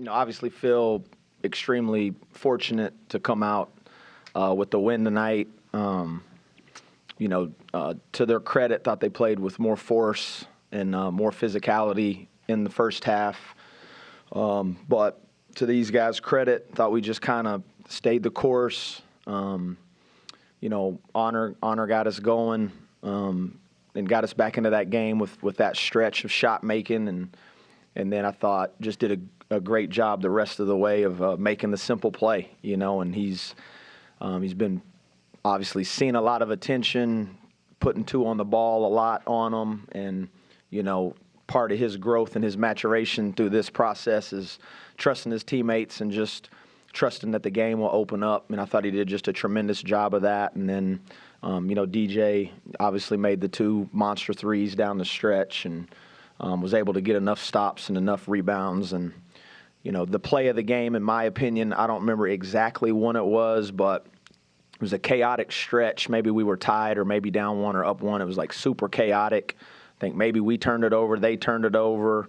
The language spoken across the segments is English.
Obviously feel extremely fortunate to come out with the win tonight. To their credit, thought they played with more force and more physicality in the first half. But to these guys' credit, thought we just kind of stayed the course. Honor got us going and got us back into that game with that stretch of shot making, and then I thought just did a great job the rest of the way of making the simple play. And he's been obviously seeing a lot of attention, putting two on the ball a lot on him, and part of his growth and his maturation through this process is trusting his teammates and just trusting that the game will open up. And I thought he did just a tremendous job of that. And then, DJ obviously made the two monster threes down the stretch and was able to get enough stops and enough rebounds. And, the play of the game, in my opinion, I don't remember exactly when it was, but it was a chaotic stretch. Maybe we were tied or maybe down one or up one. It was like super chaotic. I think maybe we turned it over, they turned it over.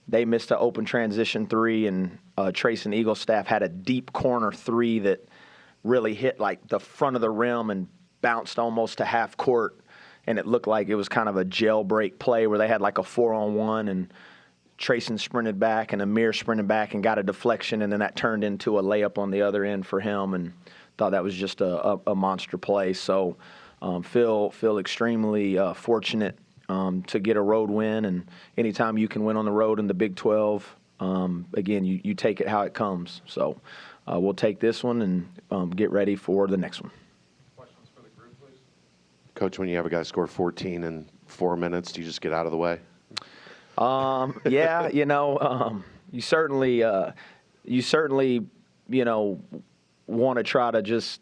They missed an open transition three, and Trace and Eaglestaff had a deep corner three that really hit like the front of the rim and bounced almost to half court, and it looked like it was kind of a jailbreak play where they had like a 4-on-1, and Trayson sprinted back and Amir sprinted back and got a deflection, and then that turned into a layup on the other end for him, and thought that was just a monster play. So feel extremely fortunate to get a road win, and anytime you can win on the road in the Big 12, again, you take it how it comes. So we'll take this one and get ready for the next one. Questions for the group, please? Coach, when you have a guy score 14 in 4 minutes, do you just get out of the way? Yeah, you certainly want to try to just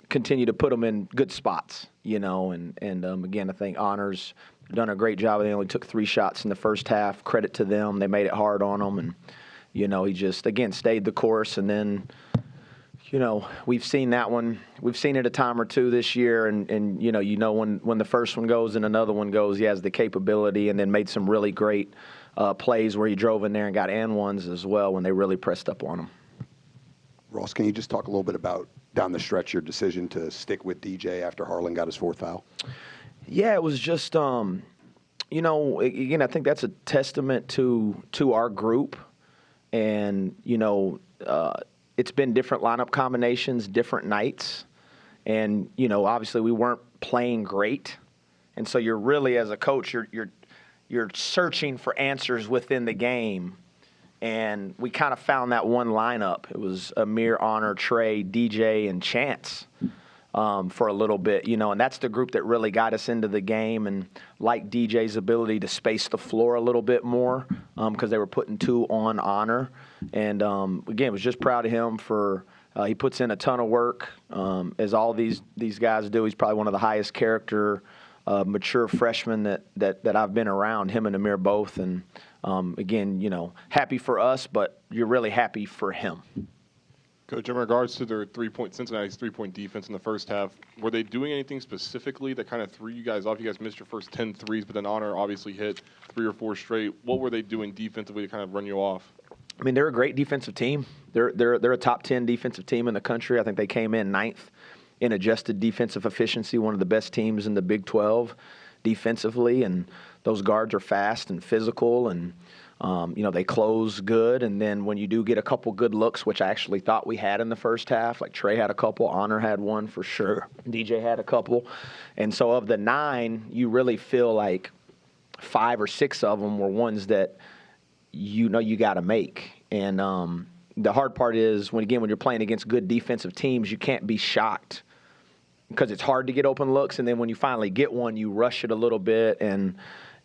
continue to put them in good spots, and again, I think Honor's done a great job. They only took 3 shots in the first half. Credit to them. They made it hard on them, and, he just, again, stayed the course. And then, we've seen that one. We've seen it a time or two this year, and when the first one goes and another one goes, he has the capability, and then made some really great plays where he drove in there and got and ones as well when they really pressed up on him. Ross, can you just talk a little bit about down the stretch your decision to stick with DJ after Harlan got his 4th foul? Yeah, it was just, again, I think that's a testament to our group. And, it's been different lineup combinations, different nights. And, obviously we weren't playing great. And so you're really, as a coach, you're searching for answers within the game. And we kind of found that one lineup. It was Amir, Honor, Trey, DJ, and Chance for a little bit, and that's the group that really got us into the game, and like DJ's ability to space the floor a little bit more because they were putting 2 on Honor. And, again, was just proud of him for he puts in a ton of work, as all these guys do. He's probably one of the highest character, mature freshmen that I've been around, him and Amir both. And, again, happy for us, but you're really happy for him. Coach, in regards to their Cincinnati's three-point defense in the first half, were they doing anything specifically that kind of threw you guys off? You guys missed your first 10 threes, but then Honor obviously hit 3 or 4 straight. What were they doing defensively to kind of run you off? I mean, they're a great defensive team. They're a top 10 defensive team in the country. I think they came in 9th in adjusted defensive efficiency, one of the best teams in the Big 12 defensively. And those guards are fast and physical, and they close good. And then when you do get a couple good looks, which I actually thought we had in the first half, like Trey had a couple, Honor had one for sure, DJ had a couple. And so of the 9, you really feel like 5 or 6 of them were ones that you got to make. And the hard part is when you're playing against good defensive teams, you can't be shocked because it's hard to get open looks. And then when you finally get one, you rush it a little bit.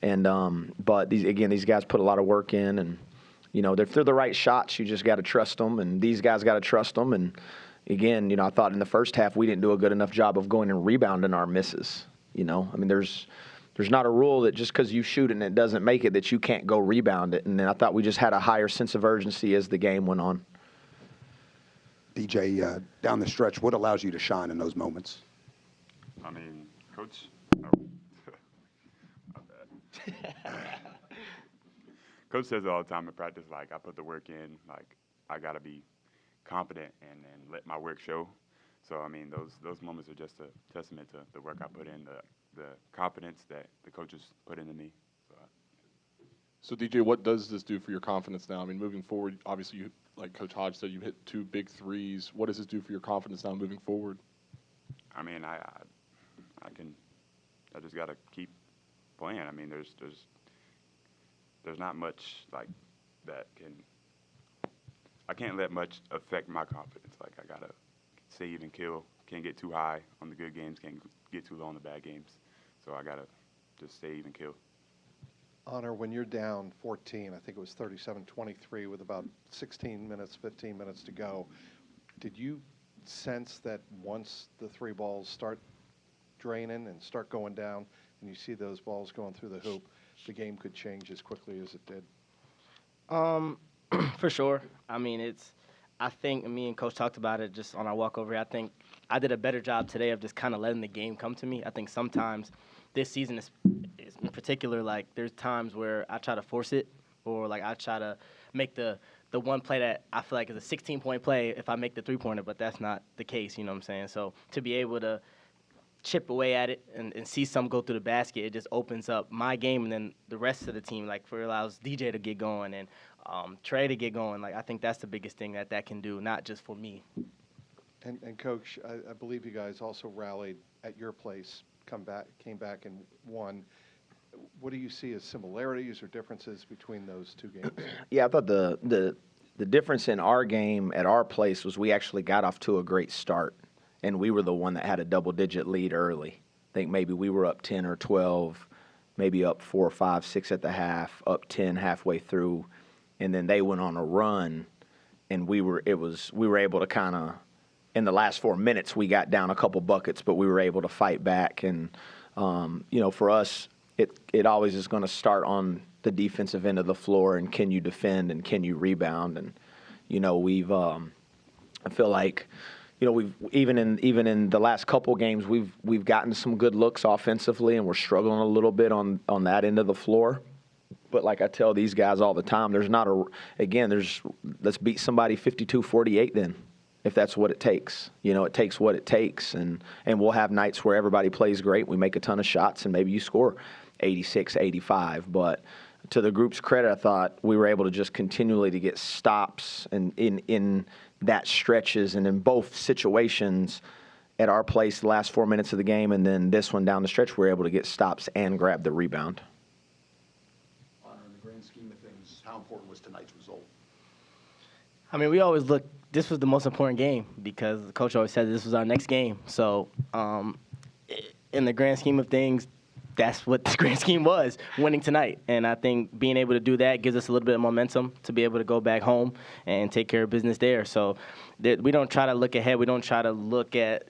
But these guys put a lot of work in, and if they're the right shots, you just got to trust them, and these guys got to trust them. And again, I thought in the first half we didn't do a good enough job of going and rebounding our misses. I mean, there's not a rule that just because you shoot and it doesn't make it that you can't go rebound it. And then I thought we just had a higher sense of urgency as the game went on. DJ, down the stretch, what allows you to shine in those moments? I mean, Coach. Coach says it all the time in practice. Like I put the work in. Like I gotta be confident and let my work show. So I mean, those moments are just a testament to the work I put in, the confidence that the coaches put into me. So DJ, what does this do for your confidence now? I mean, moving forward, obviously, you, like Coach Hodge said, you hit 2 big threes. What does this do for your confidence now moving forward? I mean, I just gotta keep playing. I mean, there's not much like that I can't let much affect my confidence. Like I gotta save and kill. Can't get too high on the good games. Can't get too low on the bad games. So I gotta just save and kill. Honor, when you're down 14, I think it was 37-23 with about 15 minutes to go, did you sense that once the 3 balls start draining and start going down and you see those balls going through the hoop, the game could change as quickly as it did? For sure. I mean, I think me and Coach talked about it just on our walk over here. I think I did a better job today of just kind of letting the game come to me. I think sometimes this season is in particular, like there's times where I try to force it or like I try to make the one play that I feel like is a 16-point play if I make the 3-pointer, but that's not the case, you know what I'm saying? So to be able to chip away at it and see some go through the basket, it just opens up my game and then the rest of the team, like for allows DJ to get going and Trey to get going. Like I think that's the biggest thing that can do, not just for me. And Coach, I believe you guys also rallied at your place, came back and won. What do you see as similarities or differences between those 2 games? Yeah, I thought the difference in our game at our place was we actually got off to a great start, and we were the one that had a double-digit lead early. I think maybe we were up 10 or 12, maybe up 4 or 5, 6 at the half, up 10 halfway through, and then they went on a run, and we were able to kind of, in the last 4 minutes, we got down a couple buckets, but we were able to fight back. And, for us, it always is going to start on the defensive end of the floor and can you defend and can you rebound. And, I feel like, we've even in the last couple games, we've gotten some good looks offensively and we're struggling a little bit on that end of the floor. But like I tell these guys all the time, let's beat somebody 52-48 then. If that's what it takes. It takes what it takes. And we'll have nights where everybody plays great. We make a ton of shots, and maybe you score 86, 85. But to the group's credit, I thought we were able to just continually to get stops and in that stretches and in both situations at our place the last 4 minutes of the game and then this one down the stretch, we were able to get stops and grab the rebound. In the grand scheme of things, how important was tonight's result? I mean, we always look. This was the most important game because the coach always said this was our next game. So, in the grand scheme of things, that's what the grand scheme was, winning tonight. And I think being able to do that gives us a little bit of momentum to be able to go back home and take care of business there. So, we don't try to look ahead. We don't try to look at,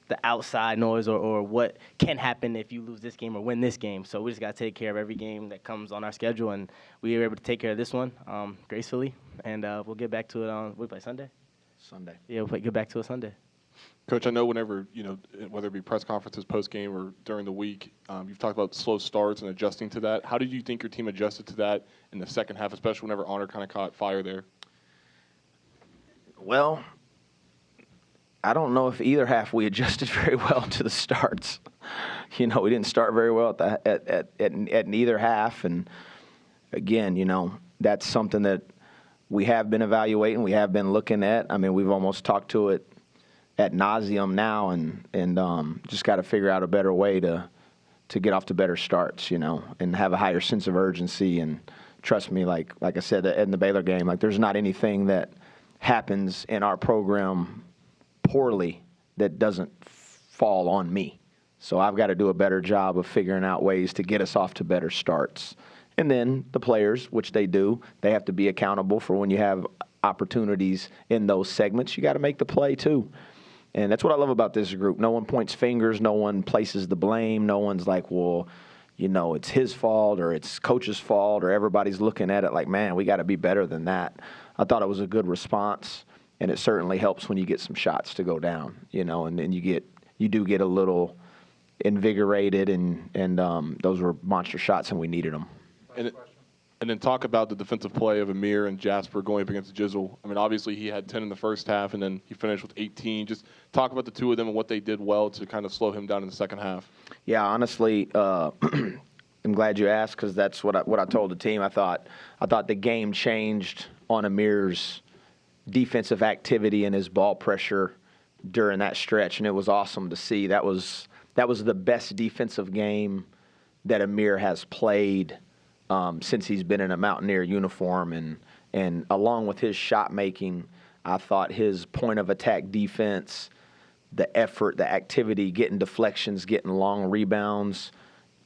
the outside noise or what can happen if you lose this game or win this game. So we just got to take care of every game that comes on our schedule, and we were able to take care of this one gracefully, and we'll get back to it on, we play Sunday? Sunday. Yeah, we'll get back to it Sunday. Coach, I know whenever, whether it be press conferences, post-game, or during the week, you've talked about slow starts and adjusting to that. How did you think your team adjusted to that in the second half, especially whenever Honor kind of caught fire there? Well, I don't know if either half we adjusted very well to the starts. We didn't start very well at neither half. And, again, that's something that we have been evaluating, we have been looking at. I mean, we've almost talked to it ad nauseum now and just got to figure out a better way to get off to better starts, and have a higher sense of urgency. And trust me, like I said in the Baylor game, like there's not anything that happens in our program poorly that doesn't fall on me. So I've got to do a better job of figuring out ways to get us off to better starts. And then the players, which they do, they have to be accountable for when you have opportunities in those segments. You got to make the play too. And that's what I love about this group. No one points fingers. No one places the blame. No one's like, well, it's his fault or it's coach's fault, or everybody's looking at it like, man, we got to be better than that. I thought it was a good response. And it certainly helps when you get some shots to go down, and then you do get a little invigorated, and those were monster shots, and we needed them. And And then talk about the defensive play of Amir and Jasper going up against Jizzle. I mean, obviously he had 10 in the first half, and then he finished with 18. Just talk about the two of them and what they did well to kind of slow him down in the second half. Yeah, honestly, I'm glad you asked because that's what I told the team. I thought the game changed on Amir's defensive activity and his ball pressure during that stretch, and it was awesome to see. That was the best defensive game that Amir has played since he's been in a Mountaineer uniform, and along with his shot making, I thought his point of attack defense, the effort, the activity, getting deflections, getting long rebounds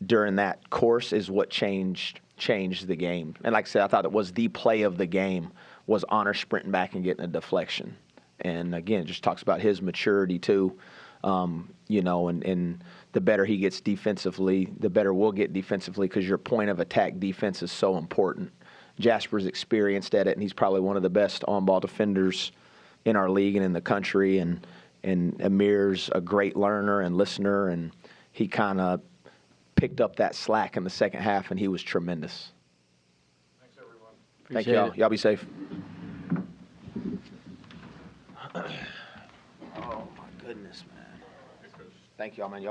during that course is what changed the game. And like I said, I thought it was the play of the game was Honor sprinting back and getting a deflection. And again, it just talks about his maturity too. And the better he gets defensively, the better we'll get defensively because your point of attack defense is so important. Jasper's experienced at it, and he's probably one of the best on-ball defenders in our league and in the country. And Amir's a great learner and listener, and he kind of picked up that slack in the second half, and he was tremendous. Thanks, everyone. Thank y'all. Y'all be safe. Oh, my goodness, man. Thank y'all, man.